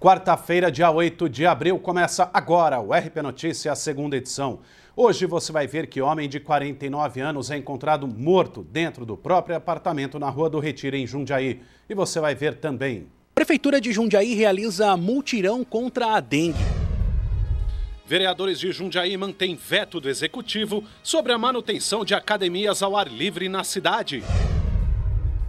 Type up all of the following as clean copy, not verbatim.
Quarta-feira, dia 8 de abril, começa agora o RP Notícia, a segunda edição. Hoje você vai ver que homem de 49 anos é encontrado morto dentro do próprio apartamento na Rua do Retiro, em Jundiaí. E você vai ver também. A Prefeitura de Jundiaí realiza mutirão contra a dengue. Vereadores de Jundiaí mantêm veto do Executivo sobre a manutenção de academias ao ar livre na cidade.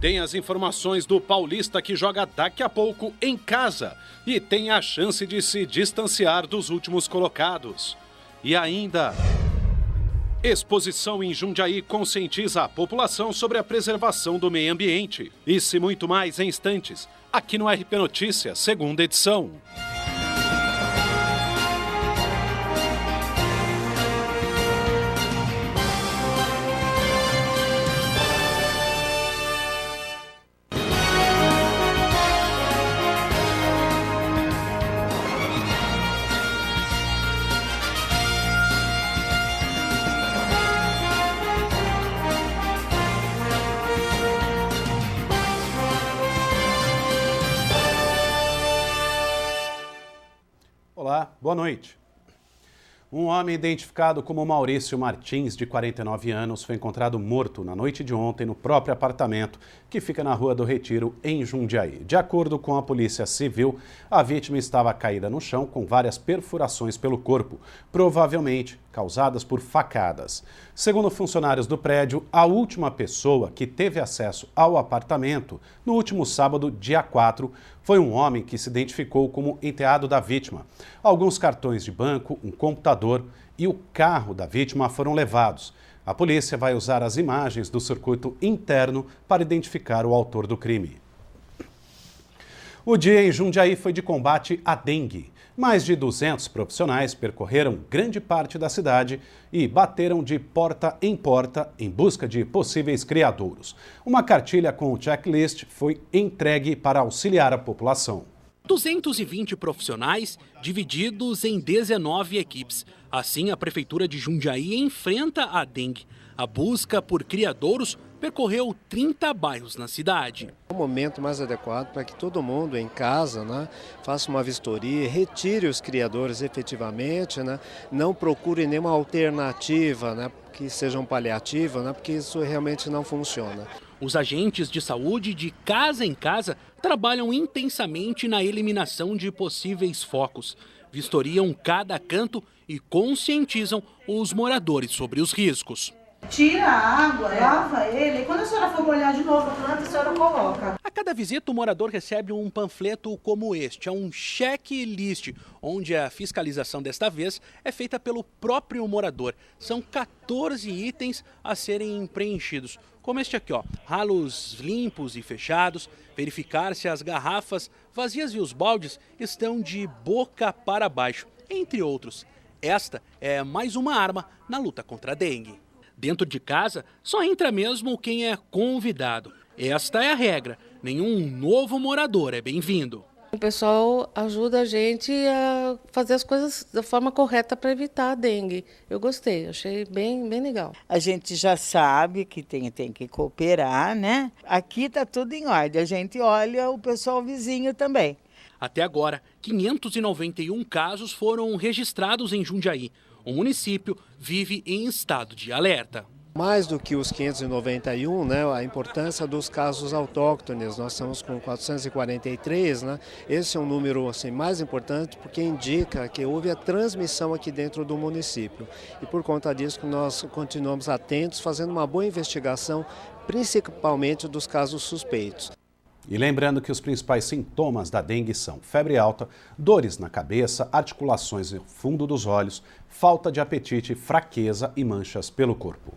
Tem as informações do paulista que joga daqui a pouco em casa e tem a chance de se distanciar dos últimos colocados. E ainda, exposição em Jundiaí conscientiza a população sobre a preservação do meio ambiente. Isso e muito mais em instantes, aqui no RP Notícia, segunda edição. Olá, boa noite. Um homem identificado como Maurício Martins, de 49 anos, foi encontrado morto na noite de ontem no próprio apartamento que fica na Rua do Retiro, em Jundiaí. De acordo com a Polícia Civil, a vítima estava caída no chão com várias perfurações pelo corpo, provavelmente causadas por facadas. Segundo funcionários do prédio, a última pessoa que teve acesso ao apartamento no último sábado, dia 4, foi um homem que se identificou como enteado da vítima. Alguns cartões de banco, um computador e o carro da vítima foram levados. A polícia vai usar as imagens do circuito interno para identificar o autor do crime. O dia em Jundiaí foi de combate à dengue. Mais de 200 profissionais percorreram grande parte da cidade e bateram de porta em busca de possíveis criadouros. Uma cartilha com o checklist foi entregue para auxiliar a população. 220 profissionais divididos em 19 equipes. Assim, a Prefeitura de Jundiaí enfrenta a dengue. A busca por criadouros percorreu 30 bairros na cidade. É o momento mais adequado para que todo mundo em casa, faça uma vistoria, retire os criadores efetivamente, não procure nenhuma alternativa, que seja um paliativo, porque isso realmente não funciona. Os agentes de saúde de casa em casa trabalham intensamente na eliminação de possíveis focos. Vistoriam cada canto e conscientizam os moradores sobre os riscos. Tira a água, lava ele, e quando a senhora for molhar de novo a planta, a senhora coloca. A cada visita, o morador recebe um panfleto como este, é um checklist, onde a fiscalização desta vez é feita pelo próprio morador. São 14 itens a serem preenchidos, como este aqui, ralos limpos e fechados, verificar se as garrafas vazias e os baldes estão de boca para baixo, entre outros. Esta é mais uma arma na luta contra a dengue. Dentro de casa, só entra mesmo quem é convidado. Esta é a regra. Nenhum novo morador é bem-vindo. O pessoal ajuda a gente a fazer as coisas da forma correta para evitar a dengue. Eu gostei, achei bem legal. A gente já sabe que tem que cooperar, Aqui está tudo em ordem. A gente olha o pessoal vizinho também. Até agora, 591 casos foram registrados em Jundiaí. O município vive em estado de alerta. Mais do que os 591, a importância dos casos autóctones, nós estamos com 443, Esse é um número mais importante porque indica que houve a transmissão aqui dentro do município. E por conta disso nós continuamos atentos, fazendo uma boa investigação, principalmente dos casos suspeitos. E lembrando que os principais sintomas da dengue são febre alta, dores na cabeça, articulações no fundo dos olhos, falta de apetite, fraqueza e manchas pelo corpo.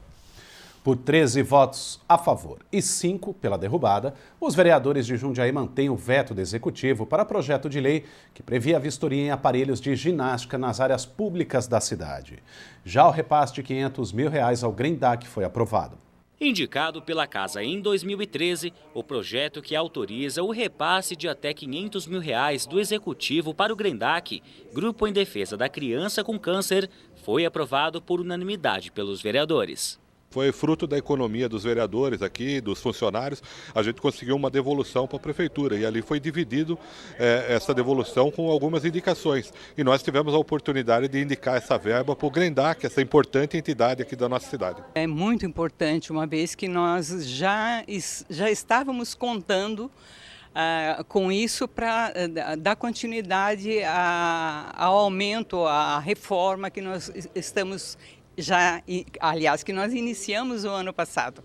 Por 13 votos a favor e 5 pela derrubada, os vereadores de Jundiaí mantêm o veto do Executivo para projeto de lei que previa a vistoria em aparelhos de ginástica nas áreas públicas da cidade. Já o repasse de R$500 mil ao Grendac foi aprovado. Indicado pela Casa em 2013, o projeto que autoriza o repasse de até R$500 mil do Executivo para o Grendac, Grupo em Defesa da Criança com Câncer, foi aprovado por unanimidade pelos vereadores. Foi fruto da economia dos vereadores aqui, dos funcionários, a gente conseguiu uma devolução para a prefeitura e ali foi dividido essa devolução com algumas indicações. E nós tivemos a oportunidade de indicar essa verba para o Grendac, essa importante entidade aqui da nossa cidade. É muito importante, uma vez que nós já estávamos contando com isso para dar continuidade ao aumento, à reforma que nós estamos que nós iniciamos o ano passado.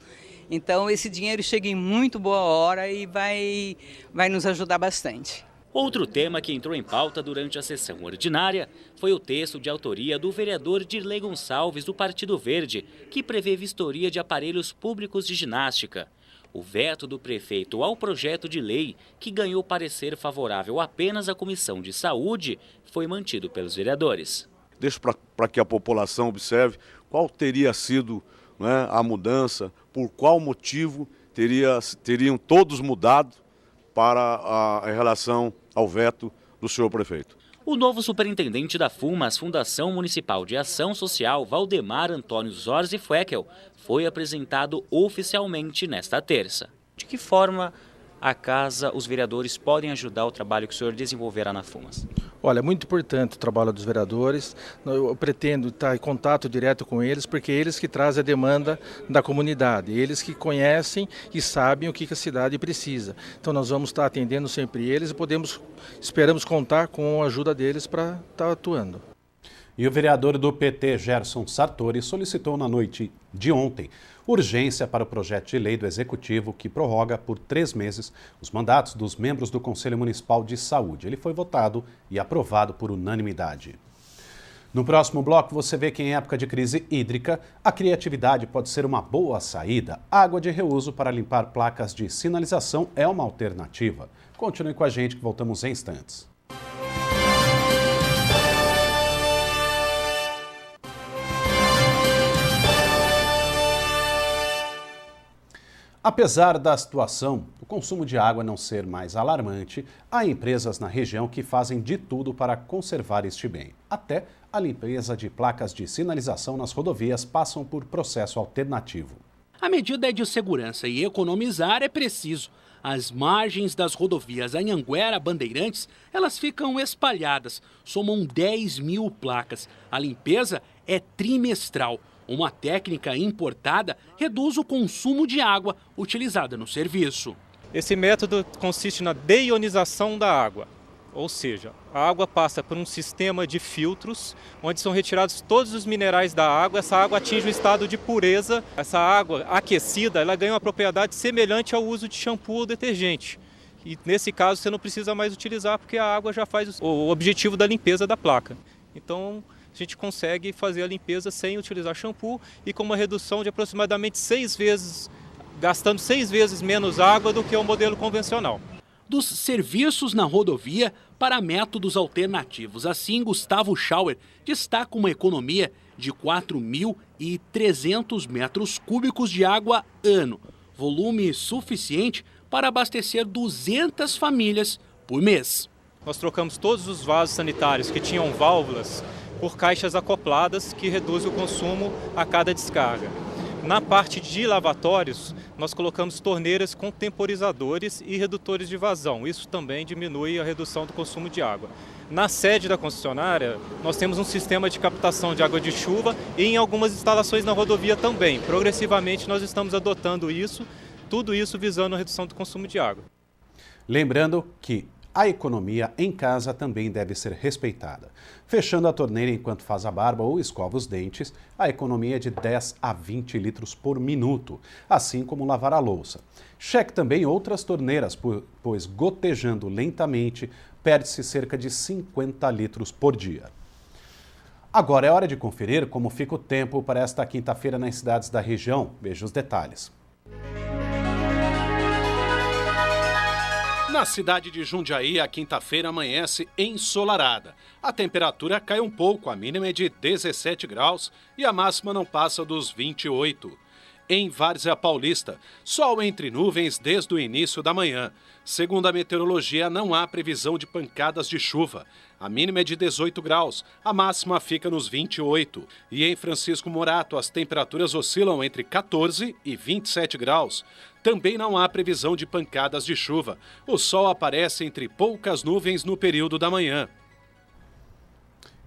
Então esse dinheiro chega em muito boa hora e vai nos ajudar bastante. Outro tema que entrou em pauta durante a sessão ordinária foi o texto de autoria do vereador Dirley Gonçalves, do Partido Verde, que prevê vistoria de aparelhos públicos de ginástica. O veto do prefeito ao projeto de lei, que ganhou parecer favorável apenas à Comissão de Saúde, foi mantido pelos vereadores. Deixo para que a população observe qual teria sido, né, a mudança, por qual motivo teriam todos mudado em relação ao veto do senhor prefeito. O novo superintendente da FUMAS, Fundação Municipal de Ação Social, Valdemar Antônio Zorzi Feckel, foi apresentado oficialmente nesta terça. De que forma a casa, os vereadores podem ajudar o trabalho que o senhor desenvolverá na FUMAS? Olha, é muito importante o trabalho dos vereadores. Eu pretendo estar em contato direto com eles, porque é eles que trazem a demanda da comunidade, eles que conhecem e sabem o que a cidade precisa. Então nós vamos estar atendendo sempre eles e esperamos contar com a ajuda deles para estar atuando. E o vereador do PT, Gerson Sartori, solicitou na noite de ontem urgência para o projeto de lei do Executivo que prorroga por 3 meses os mandatos dos membros do Conselho Municipal de Saúde. Ele foi votado e aprovado por unanimidade. No próximo bloco, você vê que em época de crise hídrica, a criatividade pode ser uma boa saída. Água de reuso para limpar placas de sinalização é uma alternativa. Continue com a gente que voltamos em instantes. Apesar da situação, o consumo de água não ser mais alarmante, há empresas na região que fazem de tudo para conservar este bem. Até a limpeza de placas de sinalização nas rodovias passam por processo alternativo. A medida é de segurança e economizar é preciso. As margens das rodovias Anhanguera, Bandeirantes, elas ficam espalhadas, somam 10 mil placas. A limpeza é trimestral. Uma técnica importada reduz o consumo de água utilizada no serviço. Esse método consiste na deionização da água, ou seja, a água passa por um sistema de filtros, onde são retirados todos os minerais da água. Essa água atinge o estado de pureza. Essa água aquecida, ela ganha uma propriedade semelhante ao uso de shampoo ou detergente. E nesse caso você não precisa mais utilizar, porque a água já faz o objetivo da limpeza da placa. Então a gente consegue fazer a limpeza sem utilizar shampoo e com uma redução de aproximadamente 6 vezes, gastando 6 vezes menos água do que o modelo convencional. Dos serviços na rodovia para métodos alternativos. Assim, Gustavo Schauer destaca uma economia de 4.300 metros cúbicos de água ano, volume suficiente para abastecer 200 famílias por mês. Nós trocamos todos os vasos sanitários que tinham válvulas por caixas acopladas, que reduz o consumo a cada descarga. Na parte de lavatórios, nós colocamos torneiras com temporizadores e redutores de vazão. Isso também diminui a redução do consumo de água. Na sede da concessionária, nós temos um sistema de captação de água de chuva e em algumas instalações na rodovia também. Progressivamente nós estamos adotando isso, tudo isso visando a redução do consumo de água. Lembrando que a economia em casa também deve ser respeitada. Fechando a torneira enquanto faz a barba ou escova os dentes, a economia é de 10 a 20 litros por minuto, assim como lavar a louça. Cheque também outras torneiras, pois gotejando lentamente, perde-se cerca de 50 litros por dia. Agora é hora de conferir como fica o tempo para esta quinta-feira nas cidades da região. Veja os detalhes. Na cidade de Jundiaí, a quinta-feira amanhece ensolarada. A temperatura cai um pouco, a mínima é de 17 graus e a máxima não passa dos 28. em Várzea Paulista. Sol entre nuvens desde o início da manhã. Segundo a meteorologia, não há previsão de pancadas de chuva. A mínima é de 18 graus, a máxima fica nos 28. E em Francisco Morato, as temperaturas oscilam entre 14 e 27 graus. Também não há previsão de pancadas de chuva. O sol aparece entre poucas nuvens no período da manhã.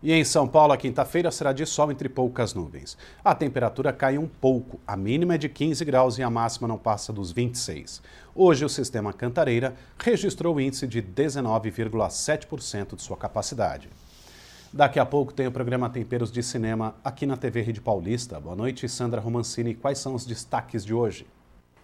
E em São Paulo, a quinta-feira será de sol entre poucas nuvens. A temperatura cai um pouco, a mínima é de 15 graus e a máxima não passa dos 26. Hoje, o sistema Cantareira registrou o índice de 19,7% de sua capacidade. Daqui a pouco tem o programa Temperos de Cinema aqui na TV Rede Paulista. Boa noite, Sandra Romancini. Quais são os destaques de hoje?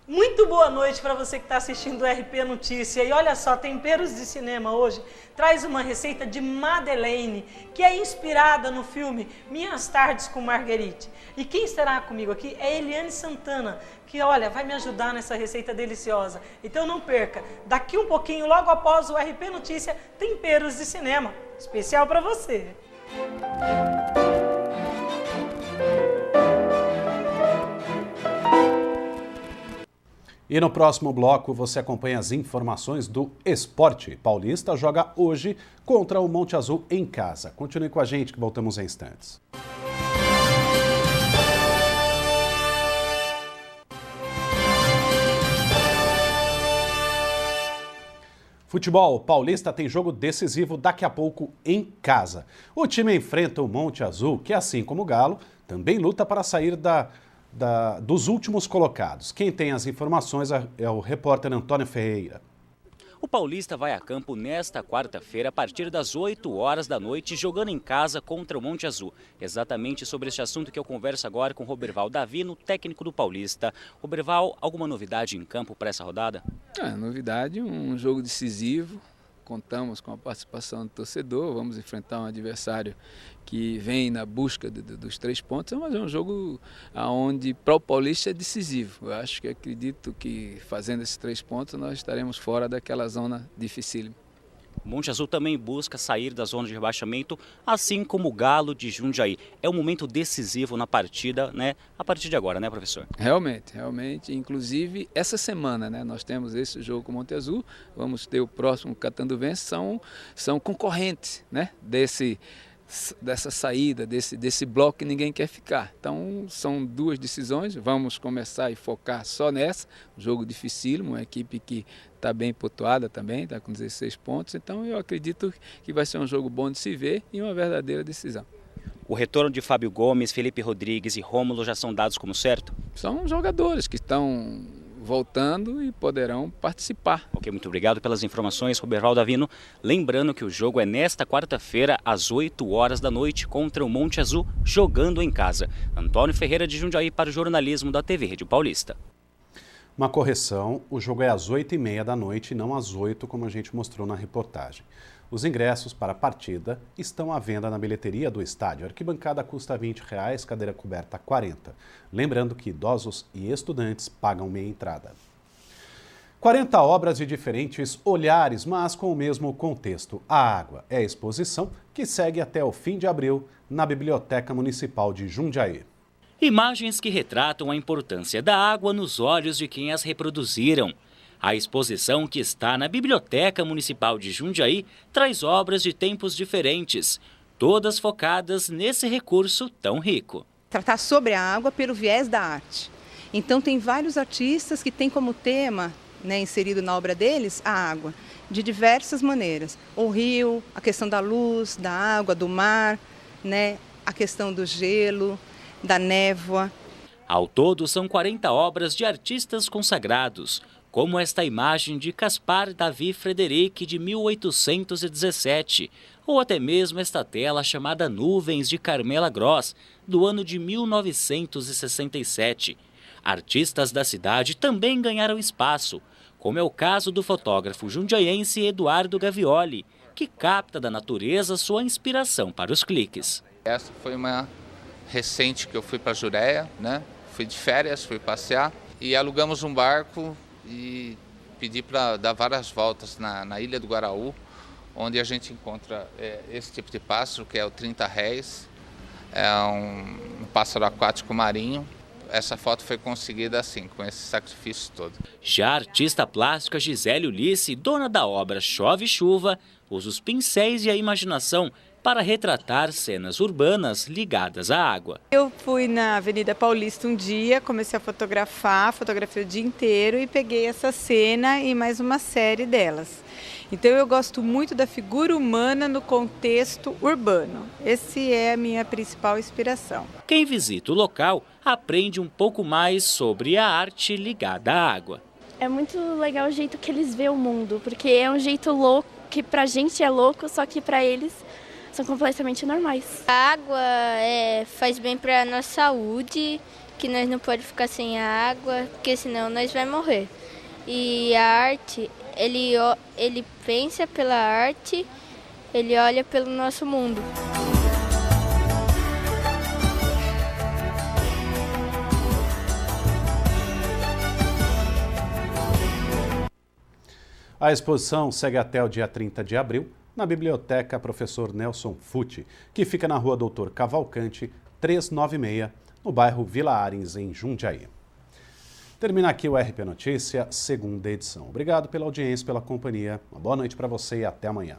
Muito boa noite para você que está assistindo o RP Notícia. E olha só, Temperos de Cinema hoje traz uma receita de Madeleine, que é inspirada no filme Minhas Tardes com Marguerite. E quem estará comigo aqui é Eliane Santana, que olha, vai me ajudar nessa receita deliciosa. Então não perca, daqui um pouquinho, logo após o RP Notícia, Temperos de Cinema, especial para você. E no próximo bloco você acompanha as informações do esporte. Paulista joga hoje contra o Monte Azul em casa. Continue com a gente que voltamos em instantes. Futebol, Paulista tem jogo decisivo daqui a pouco em casa. O time enfrenta o Monte Azul, que assim como o Galo, também luta para sair dos últimos colocados. Quem tem as informações é o repórter Antônio Ferreira. O Paulista vai a campo nesta quarta-feira a partir das 8 horas da noite, jogando em casa contra o Monte Azul. Exatamente sobre este assunto que eu converso agora com Roberval Davino, técnico do Paulista. Roberval, alguma novidade em campo para essa rodada? Novidade, um jogo decisivo. Contamos com a participação do torcedor, vamos enfrentar um adversário que vem na busca dos 3 pontos, mas é um jogo onde para o Paulista é decisivo. Eu acredito que fazendo esses 3 pontos nós estaremos fora daquela zona dificílima. O Monte Azul também busca sair da zona de rebaixamento, assim como o Galo de Jundiaí. É um momento decisivo na partida, né? A partir de agora, né, professor? Realmente. Inclusive, essa semana, né, nós temos esse jogo com o Monte Azul, vamos ter o próximo Catanduvense, são concorrentes, né, dessa saída, desse bloco que ninguém quer ficar. Então, são 2 decisões, vamos começar e focar só nessa, jogo dificílimo, uma equipe que está bem pontuada também, está com 16 pontos, então eu acredito que vai ser um jogo bom de se ver e uma verdadeira decisão. O retorno de Fábio Gomes, Felipe Rodrigues e Rômulo já são dados como certo? São jogadores que estão voltando e poderão participar. Ok, muito obrigado pelas informações, Roberval Davino. Lembrando que o jogo é nesta quarta-feira, às 8 horas da noite, contra o Monte Azul, jogando em casa. Antônio Ferreira de Jundiaí para o jornalismo da TV Rede Paulista. Uma correção, o jogo é às 8h30 da noite e não às 8, como a gente mostrou na reportagem. Os ingressos para a partida estão à venda na bilheteria do estádio. A arquibancada custa R$ 20, cadeira coberta R$ 40. Lembrando que idosos e estudantes pagam meia entrada. 40 obras de diferentes olhares, mas com o mesmo contexto. A água é a exposição que segue até o fim de abril na Biblioteca Municipal de Jundiaí. Imagens que retratam a importância da água nos olhos de quem as reproduziram. A exposição que está na Biblioteca Municipal de Jundiaí traz obras de tempos diferentes, todas focadas nesse recurso tão rico. Tratar sobre a água pelo viés da arte. Então tem vários artistas que têm como tema, né, inserido na obra deles, a água, de diversas maneiras. O rio, a questão da luz, da água, do mar, né, a questão do gelo, da névoa. Ao todo, são 40 obras de artistas consagrados, como esta imagem de Caspar Davi Frederic de 1817, ou até mesmo esta tela chamada Nuvens de Carmela Gross, do ano de 1967. Artistas da cidade também ganharam espaço, como é o caso do fotógrafo jundiaense Eduardo Gavioli, que capta da natureza sua inspiração para os cliques. Essa foi uma recente que eu fui para Jureia, né? Fui de férias, fui passear e alugamos um barco e pedi para dar várias voltas na Ilha do Guaraú, onde a gente encontra esse tipo de pássaro, que é o 30 réis, é um pássaro aquático marinho. essa foto foi conseguida assim, com esse sacrifício todo. Já a artista plástica Gisele Ulissi, dona da obra Chove Chuva, usa os pincéis e a imaginação para retratar cenas urbanas ligadas à água. Eu fui na Avenida Paulista um dia, comecei a fotografei o dia inteiro e peguei essa cena e mais uma série delas. Então eu gosto muito da figura humana no contexto urbano. Esse é a minha principal inspiração. Quem visita o local aprende um pouco mais sobre a arte ligada à água. É muito legal o jeito que eles veem o mundo, porque é um jeito louco, que pra gente é louco, só que pra eles são completamente normais. A água faz bem para a nossa saúde, que nós não podemos ficar sem água, porque senão nós vamos morrer. E a arte, ele pensa pela arte, ele olha pelo nosso mundo. A exposição segue até o dia 30 de abril, na Biblioteca Professor Nelson Fucci, que fica na Rua Doutor Cavalcante, 396, no bairro Vila Arens, em Jundiaí. Termina aqui o RP Notícia, segunda edição. Obrigado pela audiência, pela companhia. Uma boa noite para você e até amanhã.